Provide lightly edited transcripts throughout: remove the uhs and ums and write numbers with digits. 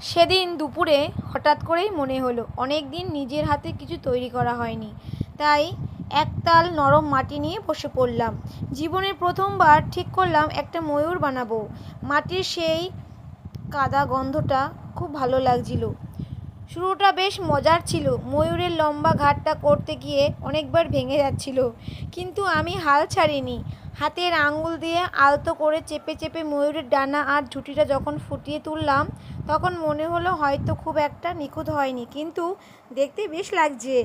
সেদিন দুপুরে হঠাৎ করেই মনে হলো অনেক দিন নিজের হাতে কিছু তৈরি করা হয়নি, তাই একতাল নরম মাটি নিয়ে বসে পড়লাম। জীবনের প্রথমবার ঠিক করলাম একটা ময়ূর বানাবো। মাটির সেই কাদা গন্ধটা খুব ভালো লাগছিল। শুরুটা বেশ মজার ছিল। ময়ূরের লম্বা ঘাটটা করতে গিয়ে অনেকবার ভেঙে যাচ্ছিল, কিন্তু আমি হাল ছাড়িনি। হাতের আঙুল দিয়ে আলতো করে চেপে চেপে ময়ূরের ডানা আর ঝুঁটিটা যখন ফুটিয়ে তুললাম, তখন মনে হলো হয়তো খুব একটা নিখুঁত হয়নি, কিন্তু দেখতে বেশ লাগছে।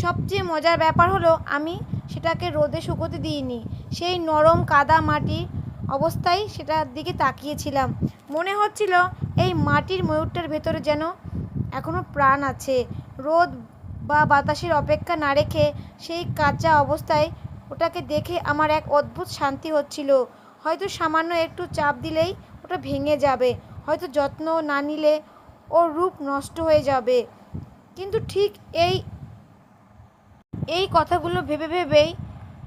সবচেয়ে মজার ব্যাপার হলো আমি সেটাকে রোদে শুকোতে দিইনি। সেই নরম কাদা মাটির অবস্থায় সেটার দিকে তাকিয়েছিলাম। মনে হচ্ছিল এই মাটির ময়ূরটার ভেতরে যেন এখনো প্রাণ আছে। রোদ বা বাতাসের অপেক্ষা না রেখে সেই কাঁচা অবস্থায় ওটাকে দেখে আমার এক অদ্ভুত শান্তি হচ্ছিল। হয়তো সামান্য একটু চাপ দিলেই ওটা ভেঙে যাবে, হয়তো যত্ন না নিলে ওর রূপ নষ্ট হয়ে যাবে। কিন্তু ঠিক এই এই কথাগুলো ভেবে ভেবেই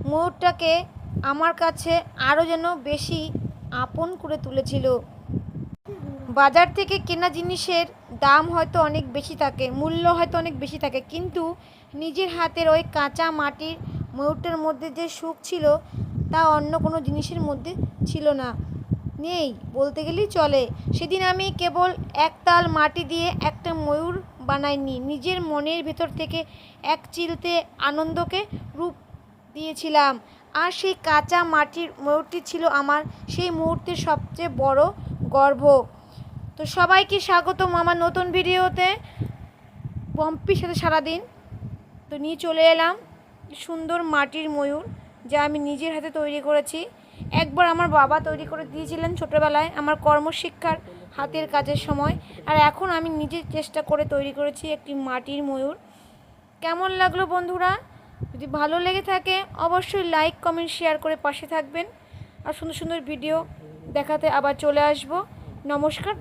ময়ূরটাকে আমার কাছে আরও যেন বেশি আপন করে তুলেছিল। বাজার থেকে কেনা জিনিসের দাম হয়তো অনেক বেশি থাকে, মূল্য হয়তো অনেক বেশি থাকে, কিন্তু নিজের হাতের ওই কাঁচা মাটির ময়ূরটার মধ্যে যে সুখ ছিল তা অন্য কোনো জিনিসের মধ্যে ছিল না, নেই বলতে গেলেই চলে। সেদিন আমি কেবল একতাল মাটি দিয়ে একটা ময়ূর বানাইনি, নিজের মনের ভেতর থেকে এক চিলতে আনন্দকে রূপ দিয়েছিলাম। আর সেই কাঁচা মাটির ময়ূরটি ছিল আমার সেই মুহূর্তের সবচেয়ে বড় গর্ব। তো সবাইকে স্বাগতম আমার নতুন ভিডিওতে। পম্পির সাথে সারাদিন তো নিয়ে চলে এলাম সুন্দর মাটির ময়ূর, যা আমি নিজের হাতে তৈরি করেছি। একবার আমার বাবা তৈরি করে দিয়েছিলেন ছোটোবেলায় আমার কর্মশিক্ষার হাতের কাজের সময়, আর এখন আমি নিজে চেষ্টা করে তৈরি করেছি একটি মাটির ময়ূর। কেমন লাগলো বন্ধুরা? যদি ভালো লেগে থাকে অবশ্যই লাইক কমেন্ট শেয়ার করে পাশে থাকবেন, আর সুন্দর সুন্দর ভিডিও দেখাতে আবার চলে আসবো। নমস্কার।